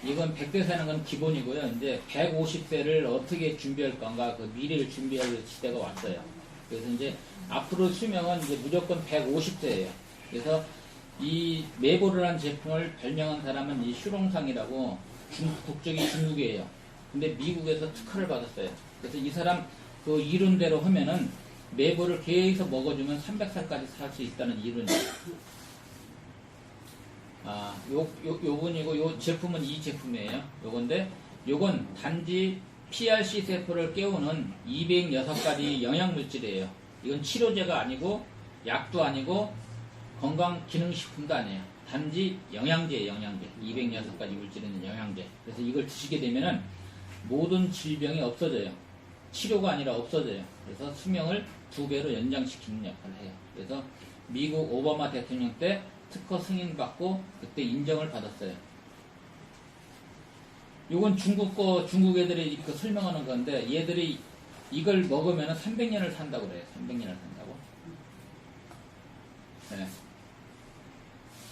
이건 100세 사는 건 기본이고요. 이제 150세를 어떻게 준비할 건가, 그 미래를 준비할 시대가 왔어요. 그래서 이제 앞으로 수명은 이제 무조건 150세예요. 그래서 이 메보르라는 제품을 발명한 사람은 이 슈롱상이라고 국적이 중국이에요. 근데 미국에서 특허를 받았어요. 그래서 이 사람 그 이론대로 하면은 메보를 계속 먹어주면 300살까지 살 수 있다는 이론이에요. 요분이고, 요 제품은 이 제품이에요. 요건데, 요건 단지 PRC 세포를 깨우는 206가지 영양물질이에요. 이건 치료제가 아니고, 약도 아니고, 건강기능식품도 아니에요. 단지 영양제예요, 영양제. 206가지 물질이 있는 영양제. 그래서 이걸 드시게 되면은 모든 질병이 없어져요. 치료가 아니라 없어져요. 그래서 수명을 2배로 연장시키는 역할을 해요. 그래서 미국 오바마 대통령 때 특허 승인받고 그때 인정을 받았어요. 이건 중국 애들이 그 설명하는 건데, 얘들이 이걸 먹으면 300년을 산다고 그래요. 300년을 산다고. 네.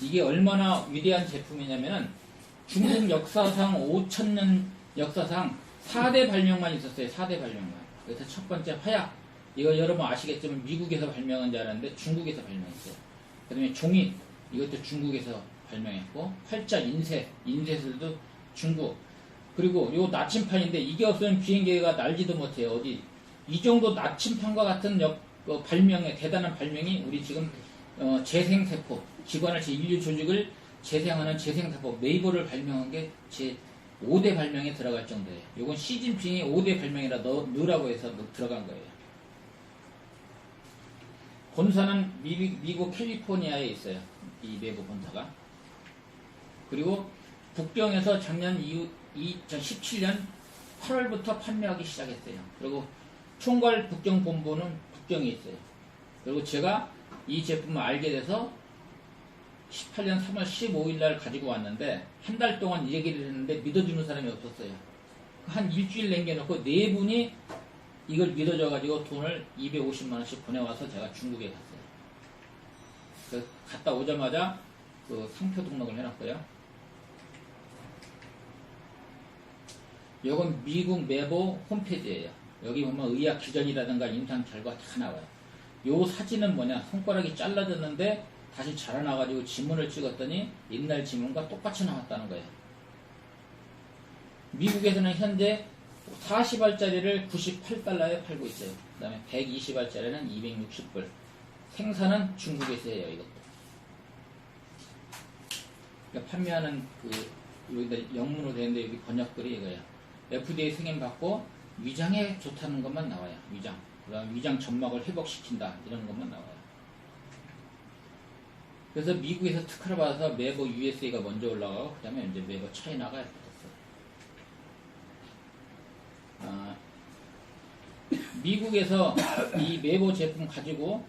이게 얼마나 위대한 제품이냐면은 중국 역사상 5000년 역사상 4대 발명만 있었어요. 4대 발명만. 그래서 첫 번째 화약. 이거 여러분 아시겠지만 미국에서 발명한 줄 알았는데 중국에서 발명했어요. 그 다음에 종이. 이것도 중국에서 발명했고, 활자, 인쇄술도 중국. 그리고 요 나침판인데, 이게 없으면 비행기가 날지도 못해요. 어디 이 정도 나침판과 같은 발명의 대단한 발명이 우리 지금 재생세포, 기관을 인류 조직을 재생하는 재생세포 메이보를 발명한 게 제 5대 발명에 들어갈 정도예요. 요건 시진핑이 5대 발명이라 넣으라고 해서 들어간 거예요. 본사는 미국 캘리포니아에 있어요. 이 메보 본사가. 그리고 북경에서 작년 2017년 8월부터 판매하기 시작했어요. 그리고 총괄 북경 본부는 북경에 있어요. 그리고 제가 이 제품을 알게 돼서 18년 3월 15일 날 가지고 왔는데, 한 달 동안 얘기를 했는데 믿어주는 사람이 없었어요. 한 일주일 남겨놓고 4분이 이걸 믿어줘가지고 돈을 250만원씩 보내와서 제가 중국에 갔어요. 그래서 갔다 오자마자 그 상표 등록을 해놨고요. 이건 미국 메보 홈페이지예요. 여기 보면 의학 기전이라든가 임상 결과 다 나와요. 요 사진은 뭐냐, 손가락이 잘라졌는데 다시 자라나가지고 지문을 찍었더니 옛날 지문과 똑같이 나왔다는 거예요. 미국에서는 현재 40알짜리를 98달러에 팔고 있어요. 그 다음에 120알짜리는 260불. 생산은 중국에서 해요, 이것도. 그러니까 판매하는 여기다 영문으로 되는데 여기 번역글이 이거예요. FDA 승인받고 위장에 좋다는 것만 나와요. 위장. 그 다음 위장 점막을 회복시킨다. 이런 것만 나와요. 그래서 미국에서 특허를 받아서 메보 USA가 먼저 올라가고, 그 다음에 이제 메보 차이나가 이렇게 됐어요. 미국에서 이 메보 제품 가지고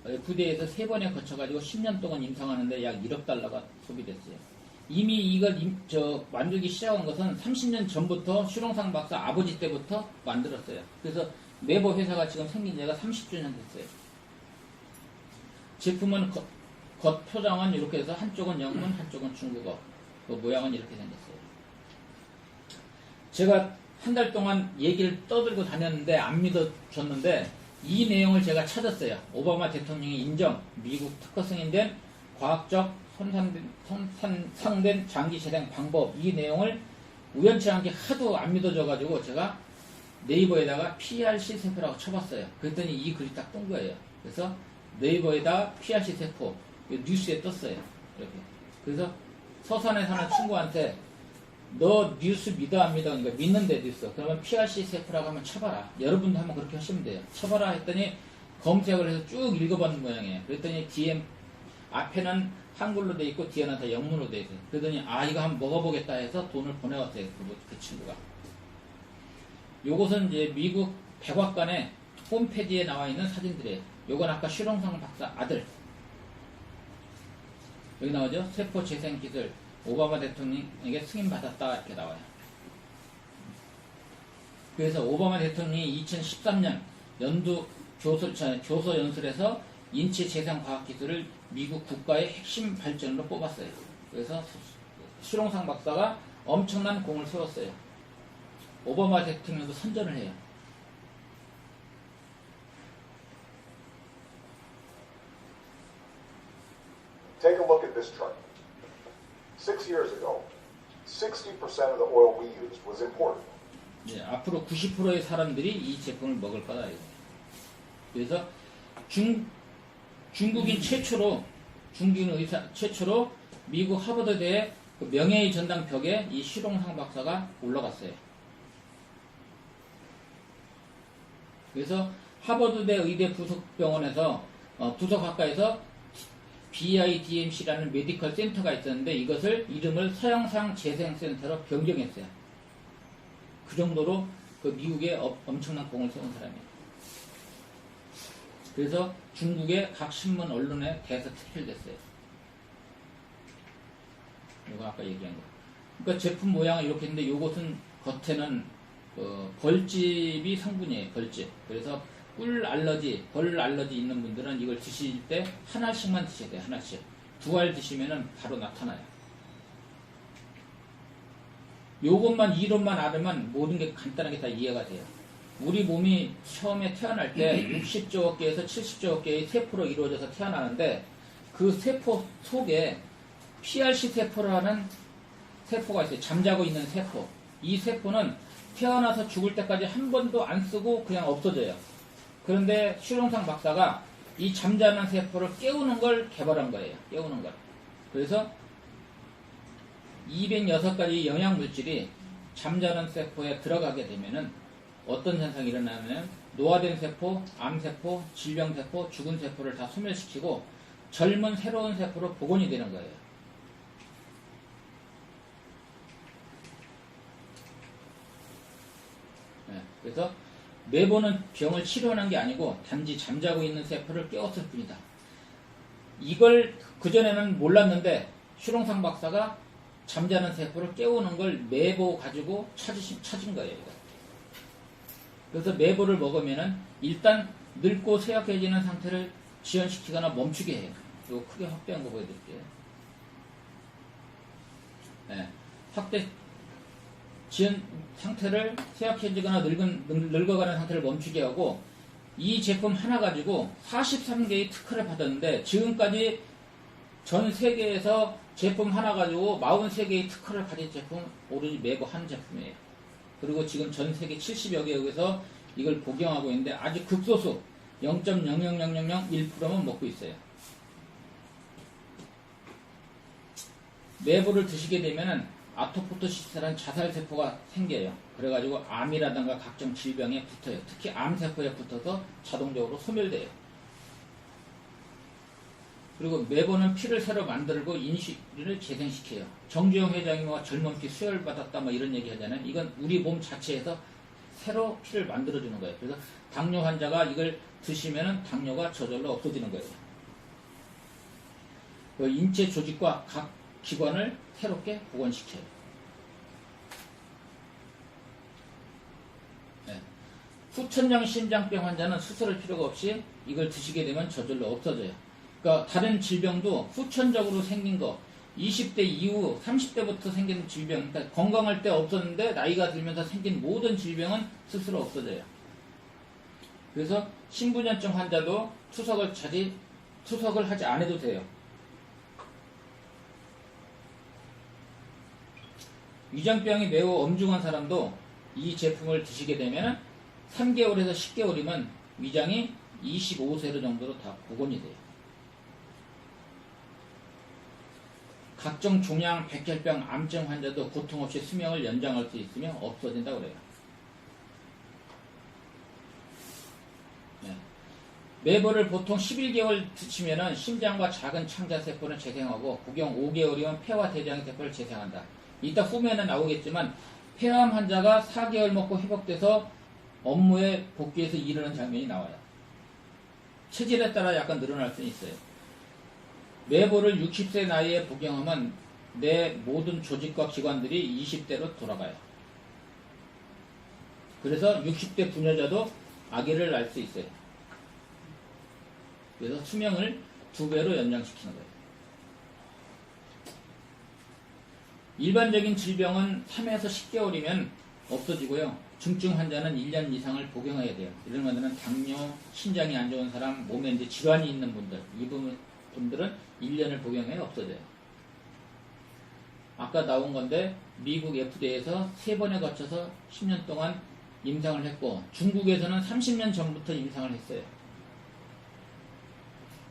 FDA에서 3번에 거쳐가지고 10년 동안 임상하는데 약 1억 달러가 소비됐어요. 이미 이걸 만들기 시작한 것은 30년 전부터 슈롱상 박사 아버지 때부터 만들었어요. 그래서 메보 회사가 지금 생긴 지가 30주년 됐어요. 제품은 겉 표장은 이렇게 해서 한쪽은 영문, 한쪽은 중국어. 그 모양은 이렇게 생겼어요. 제가 한 달 동안 얘기를 떠들고 다녔는데 안 믿어줬는데, 이 내용을 제가 찾았어요. 오바마 대통령이 인정, 미국 특허 승인된 과학적 손상된 장기 재생 방법, 이 내용을 우연치 않게 하도 안 믿어줘가지고 제가 네이버에다가 PRC 세포라고 쳐봤어요. 그랬더니 이 글이 딱 뜬 거예요. 그래서 네이버에다 PRC 세포 뉴스에 떴어요. 이렇게. 그래서 서산에 사는 친구한테 너 뉴스 믿어 안 믿어? 그러니까 믿는데 뉴스. 그러면 PRC 세포라고 한번 쳐봐라. 여러분도 한번 그렇게 하시면 돼요. 쳐봐라 했더니 검색을 해서 쭉 읽어봤는 모양이에요. 그랬더니 뒤에 앞에는 한글로 돼 있고 뒤에는 다 영문으로 돼 있어요. 그러더니 이거 한번 먹어보겠다 해서 돈을 보내왔어요. 그 친구가. 요것은 이제 미국 백악관의 홈페이지에 나와 있는 사진들이에요. 요건 아까 슈롱상 박사 아들. 여기 나오죠? 세포 재생 기술 오바마 대통령에게 승인받았다 이렇게 나와요. 그래서 오바마 대통령이 2013년 연두 교서 연설에서 인체 재생 과학 기술을 미국 국가의 핵심 발전으로 뽑았어요. 그래서 슈롱상 박사가 엄청난 공을 세웠어요. 오바마 대통령도 선전을 해요. Take a look at this chart. 6 years ago, 60% of the oil we used was imported. 네, 앞으로 90%의 사람들이 이 제품을 먹을 거다. 그래서 중국인 최초로 미국 하버드대의 그 명예의 전당 벽에 이 슈롱상 박사가 올라갔어요. 그래서 하버드대 의대 부속병원에서 부속 학과에서 BIDMC라는 메디컬 센터가 있었는데 이것을 이름을 서영상 재생센터로 변경했어요. 그 정도로 그 미국에 엄청난 공을 세운 사람이에요. 그래서 중국의 각 신문 언론에 대해서 특필됐어요. 이거 아까 얘기한 거. 그러니까 제품 모양은 이렇게 있는데 이것은 겉에는 벌집이 성분이에요. 벌집. 그래서 꿀 알러지, 벌 알러지 있는 분들은 이걸 드실 때 하나씩만 드셔야 돼요. 하나씩. 2알 드시면은 바로 나타나요. 요것만 이론만 알으면 모든 게 간단하게 다 이해가 돼요. 우리 몸이 처음에 태어날 때 60조억 개에서 70조억 개의 세포로 이루어져서 태어나는데 그 세포 속에 PRC 세포라는 세포가 있어요. 잠자고 있는 세포. 이 세포는 태어나서 죽을 때까지 한 번도 안 쓰고 그냥 없어져요. 그런데 슈롱상 박사가 이 잠자는 세포를 깨우는 걸 개발한 거예요. 깨우는 걸. 그래서 206가지 영양물질이 잠자는 세포에 들어가게 되면은 어떤 현상이 일어나냐면 노화된 세포, 암세포, 질병세포, 죽은 세포를 다 소멸시키고 젊은 새로운 세포로 복원이 되는 거예요. 네, 그래서 매번은 병을 치료하는 게 아니고 단지 잠자고 있는 세포를 깨웠을 뿐이다. 이걸 그전에는 몰랐는데 슈롱상 박사가 잠자는 세포를 깨우는 걸 매보 가지고 찾은 거예요. 이거. 그래서 매보를 먹으면은 일단 늙고 쇠약해지는 상태를 지연시키거나 멈추게 해요. 이거 크게 확대한 거 보여드릴게요. 네, 지연 상태를 쇠약해지거나 늙어가는 상태를 멈추게 하고 이 제품 하나 가지고 43개의 특허를 받았는데 지금까지 전 세계에서 제품 하나 가지고 43개의 특허를 가진 제품 오로지 매보 한 제품이에요. 그리고 지금 전 세계 70여 개국에서 이걸 복용하고 있는데 아주 극소수 0.00001%만 먹고 있어요. 매보를 드시게 되면은 아토포토시스라는 자살세포가 생겨요. 그래가지고 암이라든가 각종 질병에 붙어요. 특히 암세포에 붙어서 자동적으로 소멸돼요. 그리고 매보는 피를 새로 만들고 인슐린을 재생시켜요. 정주영 회장이 뭐 젊은 피 수혈받았다 뭐 이런 얘기 하잖아요. 이건 우리 몸 자체에서 새로 피를 만들어주는 거예요. 그래서 당뇨 환자가 이걸 드시면은 당뇨가 저절로 없어지는 거예요. 그 인체 조직과 각 기관을 새롭게 복원시켜요. 네. 후천장 심장병 환자는 수술할 필요가 없이 이걸 드시게 되면 저절로 없어져요. 그러니까 다른 질병도 후천적으로 생긴 거 20대 이후 30대부터 생긴 질병, 그러니까 건강할 때 없었는데 나이가 들면서 생긴 모든 질병은 스스로 없어져요. 그래서 신부전증 환자도 투석을 하지 않아도 돼요. 위장병이 매우 엄중한 사람도 이 제품을 드시게 되면 3개월에서 10개월이면 위장이 25세로 정도로 다 복원이 돼요. 각종 종양, 백혈병, 암증 환자도 고통 없이 수명을 연장할 수 있으며 없어진다고 그래요. 네. 매보를 보통 11개월 드시면 심장과 작은 창자세포를 재생하고 복용 5개월이면 폐와 대장의 세포를 재생한다. 이따 후면에 나오겠지만 폐암 환자가 4개월 먹고 회복돼서 업무에 복귀해서 일하는 장면이 나와요. 체질에 따라 약간 늘어날 수는 있어요. 매보를 60세 나이에 복용하면 내 모든 조직과 기관들이 20대로 돌아가요. 그래서 60대 부녀자도 아기를 낳을 수 있어요. 그래서 수명을 2배로 연장시키는 거예요. 일반적인 질병은 3에서 10개월이면 없어지고요. 중증 환자는 1년 이상을 복용해야 돼요. 이런 분들은 당뇨, 신장이 안 좋은 사람, 몸에 이제 질환이 있는 분들, 이 분들은 1년을 복용해야 없어져요. 아까 나온 건데 미국 FDA에서 3번에 거쳐서 10년 동안 임상을 했고 중국에서는 30년 전부터 임상을 했어요.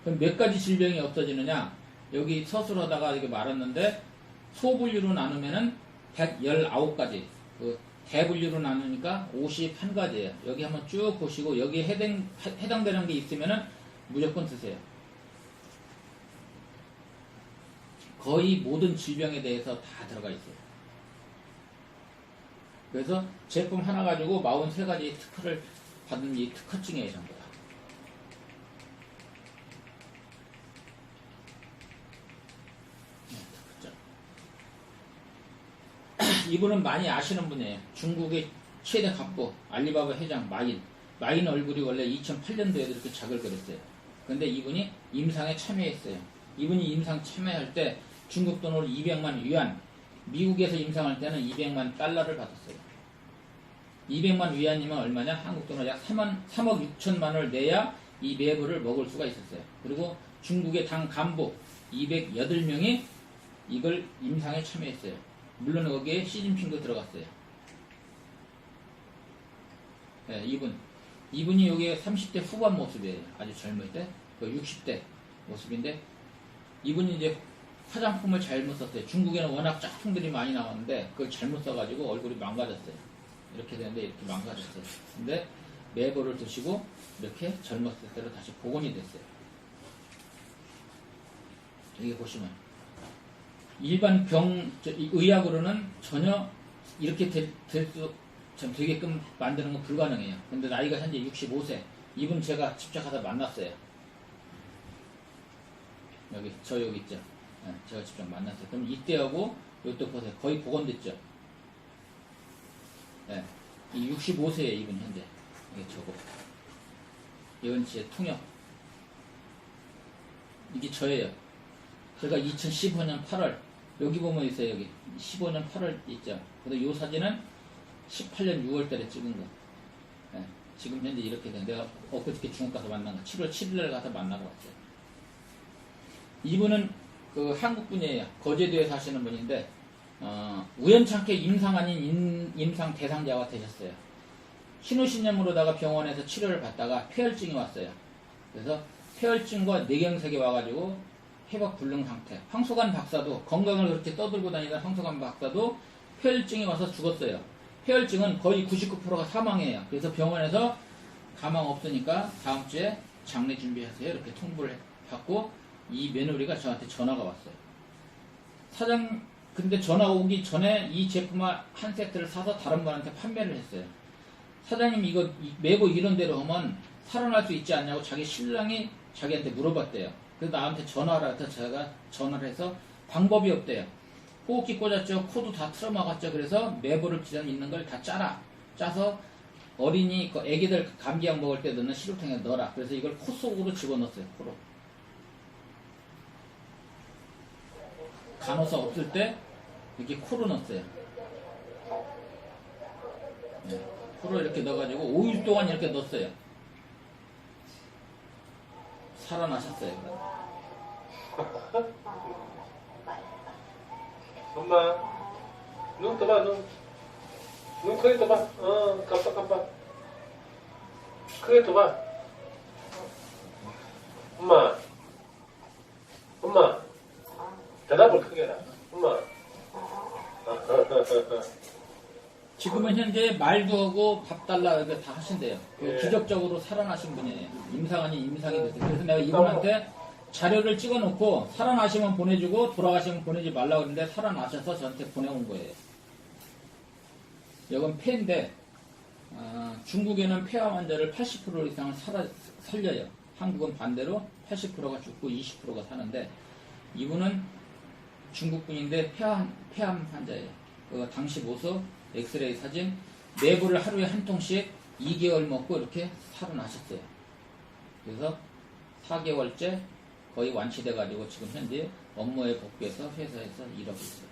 그럼 몇 가지 질병이 없어지느냐? 여기 서술하다가 이렇게 말했는데 소분류로 나누면은 119가지, 그 대분류로 나누니까 51가지예요. 여기 한번 쭉 보시고 여기에 해당되는 게 있으면은 무조건 드세요. 거의 모든 질병에 대해서 다 들어가 있어요. 그래서 제품 하나 가지고 43가지 특허를 받은 이 특허증이에요, 전부 다. 이분은 많이 아시는 분이에요. 중국의 최대 갑부 알리바바 회장 마인. 마인 얼굴이 원래 2008년도에도 이렇게 작을 그렸어요. 근데 이분이 임상에 참여했어요. 이분이 임상 참여할 때 중국 돈으로 200만 위안, 미국에서 임상할 때는 200만 달러를 받았어요. 200만 위안이면 얼마냐? 한국 돈으로 약 3억 6천만 원을 내야 이 매부를 먹을 수가 있었어요. 그리고 중국의 당 간부 208명이 이걸 임상에 참여했어요. 물론 거기에 시진핑도 들어갔어요. 네, 이분이 여기에 30대 후반 모습이에요. 아주 젊을 때, 그 60대 모습인데, 이분이 이제 화장품을 잘못 썼어요. 중국에는 워낙 짝퉁들이 많이 나왔는데, 그걸 잘못 써가지고 얼굴이 망가졌어요. 이렇게 되는데, 이렇게 망가졌어요. 근데 매보를 드시고, 이렇게 젊었을 때로 다시 복원이 됐어요. 여기 보시면. 일반 의학으로는 전혀 이렇게 되게끔 만드는 건 불가능해요. 근데 나이가 현재 65세. 이분 제가 직접 가서 만났어요. 여기 있죠. 네, 제가 직접 만났어요. 그럼 이때하고 이때 보세요. 거의 복원됐죠. 네, 이 65세에 이분 현재. 이게 저거. 이건 제 통역. 이게 저예요. 제가 2015년 8월 여기 보면 있어요. 여기 15년 8월 있죠. 근데 이 사진은 18년 6월 달에 찍은 거. 네, 지금 현재 이렇게 돼. 내가 엊그저께 중국 가서 만난 거. 7월 7일날 가서 만나고 왔어요. 이분은 그 한국 분이에요. 거제도에 사시는 분인데 우연찮게 임상 아닌 임상 대상자가 되셨어요. 신우신염으로다가 병원에서 치료를 받다가 폐혈증이 왔어요. 그래서 폐혈증과 뇌경색이 와가지고 회복 불능 상태. 황소관 박사도 건강을 그렇게 떠들고 다니던 황소관 박사도 폐혈증이 와서 죽었어요. 폐혈증은 거의 99%가 사망이에요. 그래서 병원에서 가망 없으니까 다음 주에 장례 준비하세요. 이렇게 통보를 받고 이 며느리가 저한테 전화가 왔어요. 근데 전화 오기 전에 이 제품 한 세트를 사서 다른 분한테 판매를 했어요. 사장님 이거 매고 이런 대로 하면 살아날 수 있지 않냐고 자기 신랑이 자기한테 물어봤대요. 그래서 나한테 전화를 해서 제가 전화를 해서 방법이 없대요. 호흡기 꽂았죠. 코도 다 틀어막았죠. 그래서 매보를 기존에 있는 걸 다 짜서 어린이 그 애기들 감기약 먹을 때 넣는 시루통에 넣어라. 그래서 이걸 코 속으로 집어넣었어요. 코로. 간호사 없을 때 이렇게 코로 넣었어요. 네, 코로 이렇게 넣어가지고 5일 동안 이렇게 넣었어요. 살아나셨어요. 엄마, 눈 떠봐, 눈 크게 떠봐. 깜빡. 크게 떠봐. 엄마, 대답을 크게 해라. 엄마. 지금은 현재 말도 하고 밥 달라 이렇게 다 하신대요. 예. 기적적으로 살아나신 분이에요. 임상 아닌 임상이 됐어요. 그래서 내가 이분한테 자료를 찍어놓고 살아나시면 보내주고 돌아가시면 보내지 말라고 했는데 살아나셔서 저한테 보내온 거예요. 이건 폐인데 중국에는 폐암 환자를 80% 이상을 살려요. 한국은 반대로 80%가 죽고 20%가 사는데 이분은 중국 분인데 폐암 환자예요. 그 당시 모습, 엑스레이 사진, 내부를 하루에 한 통씩 2개월 먹고 이렇게 살아나셨어요. 그래서 4개월째 거의 완치돼가지고 지금 현재 업무에 복귀해서 회사에서 일하고 있어요.